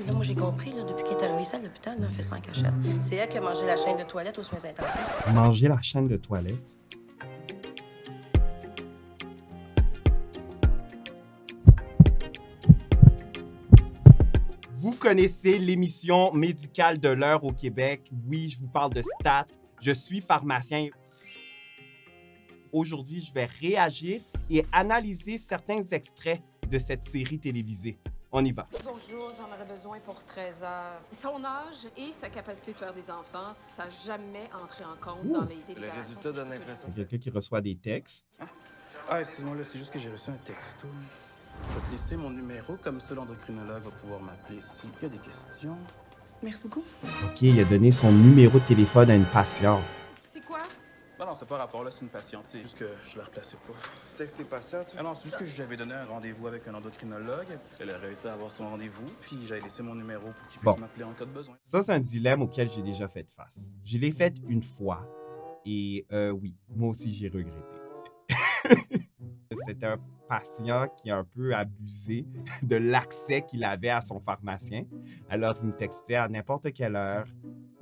Là, moi, j'ai compris, là, depuis qu'elle est arrivée ici à l'hôpital, là, elle fait ça en cachette. C'est elle qui a mangé la chaîne de toilette aux soins intensifs. Manger la chaîne de toilette. Vous connaissez l'émission médicale de l'heure au Québec. Oui, je vous parle de stats. Je suis pharmacien. Aujourd'hui, je vais réagir et analyser certains extraits de cette série télévisée. On y va. Bonjour, j'en aurais besoin pour 13 heures. Son âge et sa capacité de faire des enfants, ça n'a jamais entré en compte dans les délibérations. Le résultat donne l'impression. Quelqu'un qui reçoit des textes. Ah, excuse-moi, là, c'est juste que j'ai reçu un texto. Je vais te laisser mon numéro, comme ça l'endocrinologue va pouvoir m'appeler s'il y a des questions. Merci beaucoup. OK, il a donné son numéro de téléphone à une patiente. C'est quoi? Non, c'est pas rapport, là, c'est une patiente. C'est juste que je la replaçais pas. Tu textes tes patients, toi? Ah non, c'est juste que je lui avais donné un rendez-vous avec un endocrinologue. Elle a réussi à avoir son rendez-vous, puis j'avais laissé mon numéro pour qu'il puisse Bon. m'appeler en cas de besoin. Ça, c'est un dilemme auquel j'ai déjà fait face. Je l'ai fait une fois et oui, moi aussi, j'ai regretté. C'était un patient qui a un peu abusé de l'accès qu'il avait à son pharmacien. Alors, il me textait à n'importe quelle heure.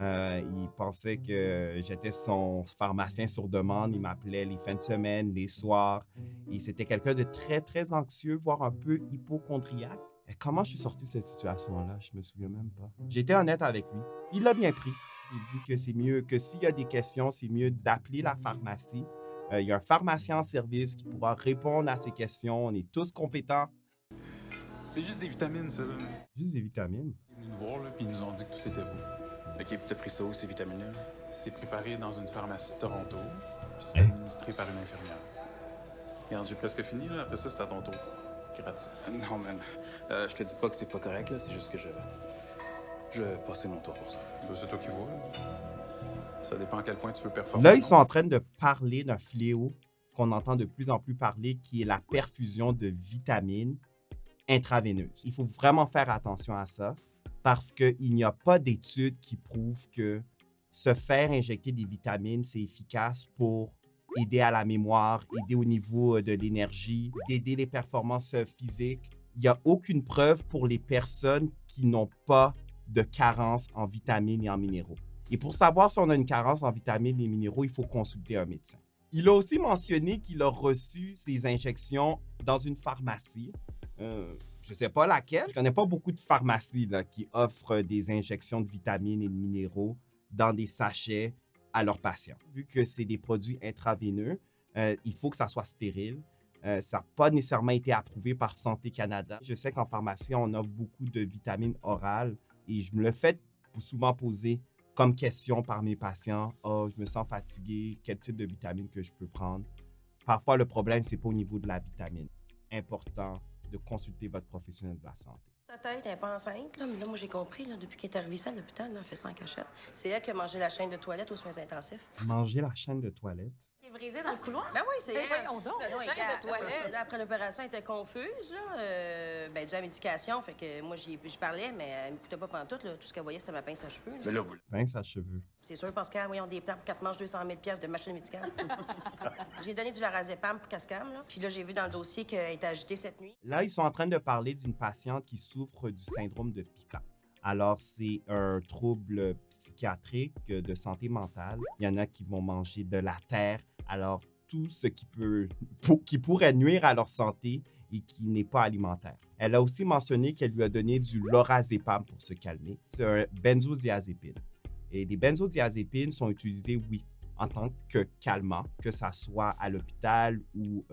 Il pensait que j'étais son pharmacien sur demande. Il m'appelait les fins de semaine, les soirs. Et c'était quelqu'un de très, très anxieux, voire un peu hypochondriaque. Et comment je suis sorti de cette situation-là? Je me souviens même pas. J'étais honnête avec lui. Il l'a bien pris. Il dit que c'est mieux, que s'il y a des questions, c'est mieux d'appeler la pharmacie. Il y a un pharmacien en service qui pourra répondre à ces questions. On est tous compétents. C'est juste des vitamines, ça, là. Juste des vitamines. Ils sont venus nous voir, là, puis ils nous ont dit que tout était beau. Ok, puis t'as pris ça où, ces vitamines-là? C'est préparé dans une pharmacie de Toronto, puis c'est Hein? administré par une infirmière. Regarde, j'ai presque fini, là. Après ça, c'est à ton tour. Gratis. Non, man. Je te dis pas que c'est pas correct, là. C'est juste que je vais passer mon tour pour ça. Ben, c'est toi qui vois, là. Ça dépend à quel point tu veux performer. Là, ils sont en train de parler d'un fléau qu'on entend de plus en plus parler, qui est la perfusion de vitamines intraveineuses. Il faut vraiment faire attention à ça parce qu'il n'y a pas d'études qui prouvent que se faire injecter des vitamines, c'est efficace pour aider à la mémoire, aider au niveau de l'énergie, d'aider les performances physiques. Il n'y a aucune preuve pour les personnes qui n'ont pas de carence en vitamines et en minéraux. Et pour savoir si on a une carence en vitamines et minéraux, il faut consulter un médecin. Il a aussi mentionné qu'il a reçu ses injections dans une pharmacie. Je ne sais pas laquelle. Je ne connais pas beaucoup de pharmacies là, qui offrent des injections de vitamines et de minéraux dans des sachets à leurs patients. Vu que c'est des produits intraveineux, il faut que ça soit stérile. Ça n'a pas nécessairement été approuvé par Santé Canada. Je sais qu'en pharmacie, on offre beaucoup de vitamines orales et je me le fais souvent poser comme question par mes patients. « Oh, je me sens fatigué. Quel type de vitamine que je peux prendre? » Parfois, le problème, ce n'est pas au niveau de la vitamine. Important de consulter votre professionnel de la santé. Sa tête, elle n'est pas enceinte, là, mais là, moi, j'ai compris, là, depuis qu'elle est arrivée ici à l'hôpital, là, elle fait ça en cachette. C'est elle qui a mangé la chaîne de toilette aux soins intensifs. Manger la chaîne de toilette. Qui est brisé dans le couloir? Ben oui, c'est Ben elle. voyons donc, Ben la oui, chaîne regarde, de toilette. là, après l'opération, elle était confuse, là. Ben, déjà la médication, fait que moi, je parlais, mais elle m'écoutait pas pantoute, là. Tout ce qu'elle voyait, c'était ma pince à cheveux, là. Mais là, vous... Pince à cheveux. C'est sûr, parce qu'en voyant des plans pour qu'elle te mange 200 000 pièces de machine médicale. J'ai donné du Larazépam pour qu'elle se calme, là. Puis là, j'ai vu dans le dossier qu'elle était agitée cette nuit. Là, ils sont en train de parler d'une patiente qui souffre du syndrome de Pica. Alors, c'est un trouble psychiatrique de santé mentale. Il y en a qui vont manger de la terre. Alors, tout ce qui pourrait nuire à leur santé et qui n'est pas alimentaire. Elle a aussi mentionné qu'elle lui a donné du lorazépam pour se calmer. C'est un benzodiazépine. Et les benzodiazépines sont utilisées, oui, en tant que calmant, que ça soit à l'hôpital ou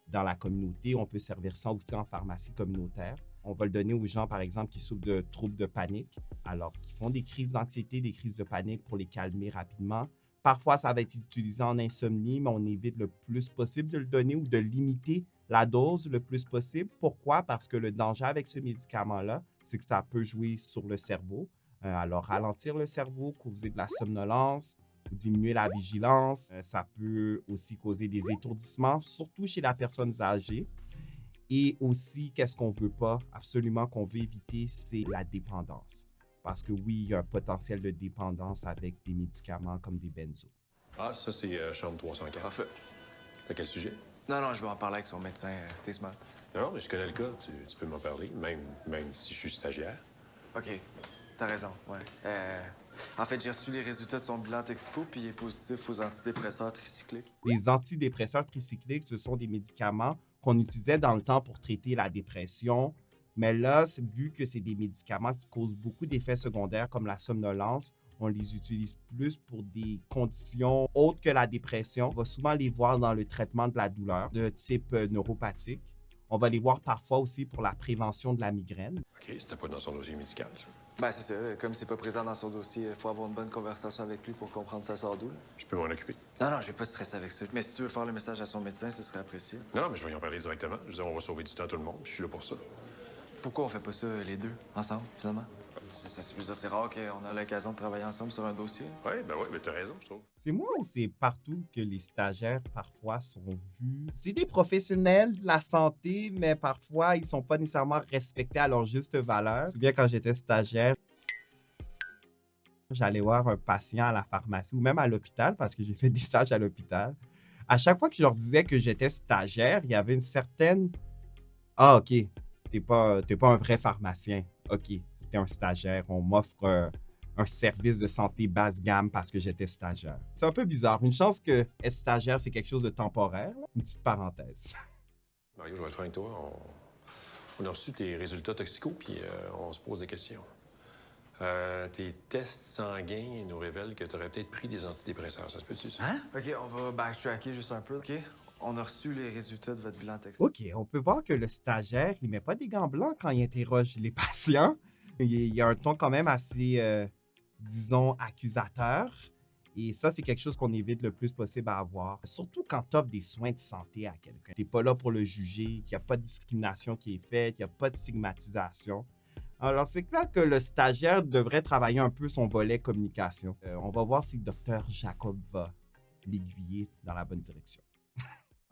dans la communauté. On peut servir ça aussi en pharmacie communautaire. On va le donner aux gens, par exemple, qui souffrent de troubles de panique, alors qui font des crises d'anxiété, des crises de panique pour les calmer rapidement. Parfois, ça va être utilisé en insomnie, mais on évite le plus possible de le donner ou de limiter la dose le plus possible. Pourquoi? Parce que le danger avec ce médicament-là, c'est que ça peut jouer sur le cerveau. Alors, ralentir le cerveau, causer de la somnolence, diminuer la vigilance. Ça peut aussi causer des étourdissements, surtout chez la personne âgée. Et aussi, qu'est-ce qu'on ne veut pas, absolument qu'on veut éviter, c'est la dépendance. Parce que oui, il y a un potentiel de dépendance avec des médicaments comme des benzos. Ah, ça, c'est chambre 304. Parfait. C'est quel sujet? Non, je vais en parler avec son médecin. T'es smart. Non, mais je connais le cas. Tu peux m'en parler, même si je suis stagiaire. OK, t'as raison, ouais. En fait, j'ai reçu les résultats de son bilan toxico, puis il est positif aux antidépresseurs tricycliques. Les antidépresseurs tricycliques, ce sont des médicaments qu'on utilisait dans le temps pour traiter la dépression. Mais là, vu que c'est des médicaments qui causent beaucoup d'effets secondaires comme la somnolence, on les utilise plus pour des conditions autres que la dépression. On va souvent les voir dans le traitement de la douleur de type neuropathique. On va les voir parfois aussi pour la prévention de la migraine. OK, c'était pas dans son dossier médical, ça. Ben, c'est ça. Comme c'est pas présent dans son dossier, il faut avoir une bonne conversation avec lui pour comprendre ça sort d'où. Là. Je peux m'en occuper. Non, je vais pas stresser avec ça. Mais si tu veux faire le message à son médecin, ce serait apprécié. Non, mais je vais y en parler directement. Je veux dire, on va sauver du temps à tout le monde. Je suis là pour ça. Pourquoi on fait pas ça les deux, ensemble, finalement? C'est rare qu'on a l'occasion de travailler ensemble sur un dossier. Oui, mais t'as raison, je trouve. C'est moi ou c'est partout que les stagiaires, parfois, sont vus? C'est des professionnels de la santé, mais parfois, ils sont pas nécessairement respectés à leur juste valeur. Je me souviens quand j'étais stagiaire, j'allais voir un patient à la pharmacie ou même à l'hôpital parce que j'ai fait des stages à l'hôpital. À chaque fois que je leur disais que j'étais stagiaire, il y avait une certaine... Ah, OK, t'es pas un vrai pharmacien. OK, c'était un stagiaire. On m'offre un service de santé basse gamme parce que j'étais stagiaire. C'est un peu bizarre. Une chance que être stagiaire, c'est quelque chose de temporaire. Là. Une petite parenthèse. Mario, je vais être franc avec toi. On a reçu tes résultats toxicaux, puis on se pose des questions. Tes tests sanguins nous révèlent que tu aurais peut-être pris des antidépresseurs. Ça se peut-tu, ça? Hein? OK, on va backtracker juste un peu. OK? On a reçu les résultats de votre bilan toxique. OK, on peut voir que le stagiaire, il met pas des gants blancs quand il interroge les patients. Il y a un ton quand même assez, disons, accusateur. Et ça, c'est quelque chose qu'on évite le plus possible à avoir. Surtout quand tu offres des soins de santé à quelqu'un. Tu n'es pas là pour le juger, qu'il n'y a pas de discrimination qui est faite, qu'il n'y a pas de stigmatisation. Alors, c'est clair que le stagiaire devrait travailler un peu son volet communication. On va voir si le docteur Jacob va l'aiguiller dans la bonne direction.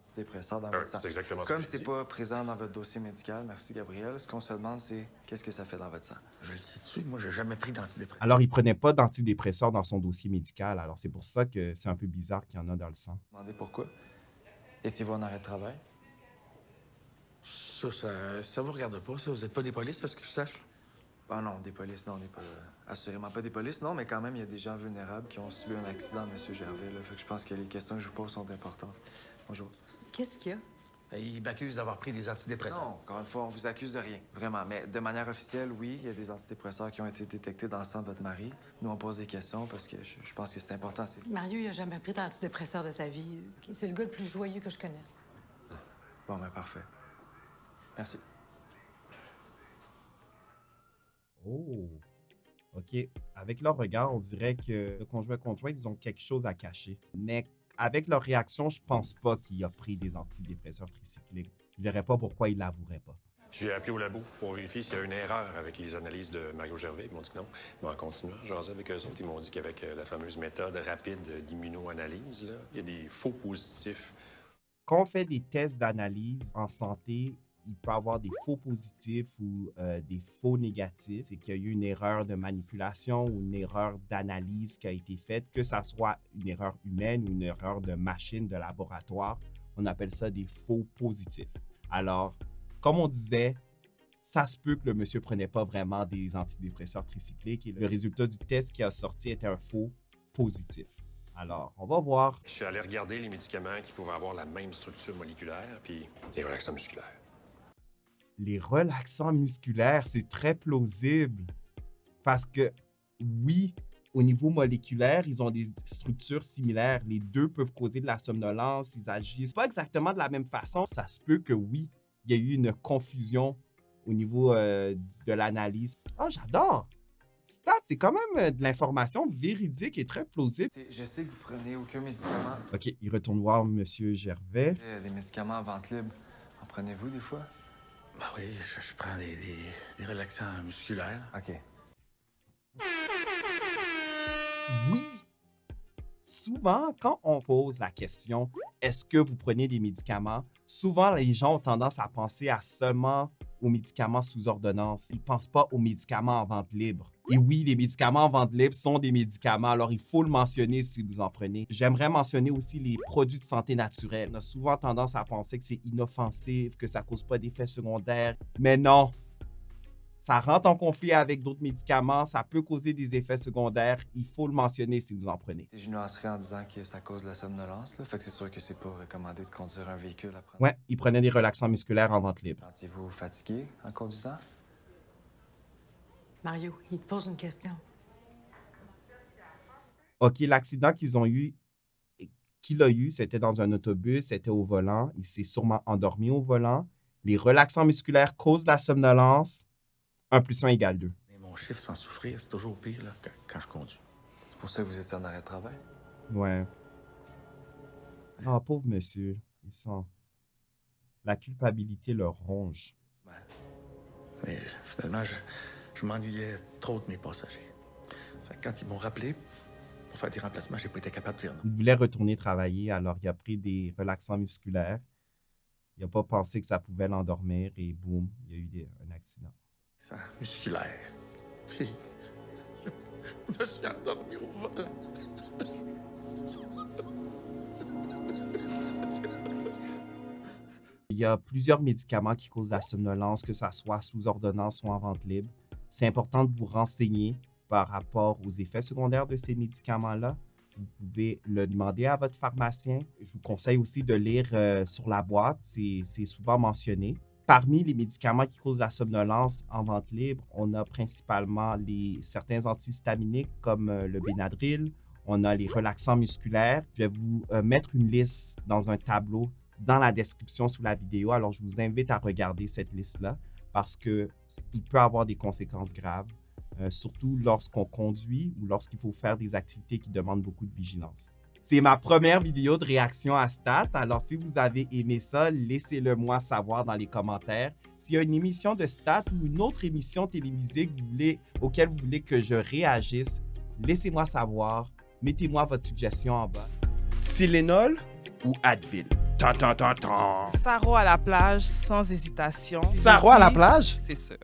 Antidépresseurs dans votre sang. C'est exactement ça. Comme que j'ai c'est dit. pas présent dans votre dossier médical, merci Gabriel, ce qu'on se demande, c'est qu'est-ce que ça fait dans votre sang? Je le sais-tu, moi, j'ai jamais pris d'antidépresseurs. Alors, il ne prenait pas d'antidépresseurs dans son dossier médical. Alors, c'est pour ça que c'est un peu bizarre qu'il y en a dans le sang. Demandez pourquoi. Étiez-vous en arrêt de travail? Ça vous regarde pas, ça? Vous êtes pas des polices, à ce que je sache? Ah non, des polices, non, on n'est pas... assurément pas des polices, non, mais quand même, il y a des gens vulnérables qui ont subi un accident, M. Gervais, là. Fait que je pense que les questions que je vous pose sont importantes. Bonjour. Qu'est-ce qu'il y a? Il m'accuse d'avoir pris des antidépresseurs. Non, encore une fois, on vous accuse de rien, vraiment. Mais de manière officielle, oui, il y a des antidépresseurs qui ont été détectés dans le sang de votre mari. Nous, on pose des questions parce que je pense que c'est important. Mario, il a jamais pris d'antidépresseur de sa vie. C'est le gars le plus joyeux que je connaisse. Bon, ben parfait. Merci. Oh, OK. Avec leur regard, on dirait que le conjoint, ils ont quelque chose à cacher. Mais avec leur réaction, je pense pas qu'il a pris des antidépresseurs tricycliques. Je verrais pas pourquoi il l'avouerait pas. J'ai appelé au labo pour vérifier s'il y a une erreur avec les analyses de Mario Gervais. Ils m'ont dit que non. Mais en continuant, j'ai jasé avec eux autres. Ils m'ont dit qu'avec la fameuse méthode rapide d'immunoanalyse, là, il y a des faux positifs. Quand on fait des tests d'analyse en santé, il peut y avoir des faux positifs ou des faux négatifs. C'est qu'il y a eu une erreur de manipulation ou une erreur d'analyse qui a été faite, que ça soit une erreur humaine ou une erreur de machine, de laboratoire. On appelle ça des faux positifs. Alors, comme on disait, ça se peut que le monsieur prenait pas vraiment des antidépresseurs tricycliques et le résultat du test qui a sorti était un faux positif. Alors, on va voir. Je suis allé regarder les médicaments qui pouvaient avoir la même structure moléculaire, puis les relaxants musculaires. Les relaxants musculaires, c'est très plausible parce que, oui, au niveau moléculaire, ils ont des structures similaires. Les deux peuvent causer de la somnolence, ils agissent pas exactement de la même façon. Ça se peut que, oui, il y a eu une confusion au niveau de l'analyse. Ah, j'adore! Stat, c'est quand même de l'information véridique et très plausible. Je sais que vous prenez aucun médicament. OK, il retourne voir M. Gervais. Des médicaments en vente libre. En prenez-vous des fois? Ben oui, je prends des relaxants musculaires. OK. Oui! Souvent, quand on pose la question « Est-ce que vous prenez des médicaments? » Souvent, les gens ont tendance à penser seulement aux médicaments sous ordonnance. Ils ne pensent pas aux médicaments en vente libre. Et oui, les médicaments en vente libre sont des médicaments, alors il faut le mentionner si vous en prenez. J'aimerais mentionner aussi les produits de santé naturelle. On a souvent tendance à penser que c'est inoffensif, que ça ne cause pas d'effets secondaires. Mais non! Ça rentre en conflit avec d'autres médicaments, ça peut causer des effets secondaires. Il faut le mentionner si vous en prenez. Je nuancerais en disant que ça cause la somnolence, là. Fait que c'est sûr que c'est pas recommandé de conduire un véhicule après. Ouais, il prenait des relaxants musculaires en vente libre. Sentiez-vous fatigué en conduisant? Mario, il te pose une question. OK, l'accident qu'il a eu, c'était dans un autobus, c'était au volant. Il s'est sûrement endormi au volant. Les relaxants musculaires causent la somnolence. 1 + 1 = 2. Mais mon chiffre sans souffrir, c'est toujours pire là, quand je conduis. C'est pour ça que vous étiez en arrêt de travail? Ouais. Ah, pauvre monsieur. Il sent. La culpabilité le ronge. Ouais. Mais finalement, je m'ennuyais trop de mes passagers. Fait que quand ils m'ont rappelé pour faire des remplacements, j'ai pas été capable de dire non. Il voulait retourner travailler, alors il a pris des relaxants musculaires. Il n'a pas pensé que ça pouvait l'endormir et boum, il y a eu un accident. Ça, musculaire. Puis, je me suis endormi au volant. Il y a plusieurs médicaments qui causent la somnolence, que ça soit sous ordonnance ou en vente libre. C'est important de vous renseigner par rapport aux effets secondaires de ces médicaments-là. Vous pouvez le demander à votre pharmacien. Je vous conseille aussi de lire sur la boîte, c'est souvent mentionné. Parmi les médicaments qui causent la somnolence en vente libre, on a principalement certains antihistaminiques comme le Benadryl. On a les relaxants musculaires. Je vais vous mettre une liste dans un tableau dans la description sous la vidéo. Alors, je vous invite à regarder cette liste-là parce qu'il peut avoir des conséquences graves, surtout lorsqu'on conduit ou lorsqu'il faut faire des activités qui demandent beaucoup de vigilance. C'est ma première vidéo de réaction à Stat. Alors, si vous avez aimé ça, laissez-le moi savoir dans les commentaires. S'il y a une émission de Stat ou une autre émission télévisée auquel vous voulez que je réagisse, laissez-moi savoir. Mettez-moi votre suggestion en bas. Tylenol ou Advil? Saro à la plage, sans hésitation. Saro à la plage? C'est sûr.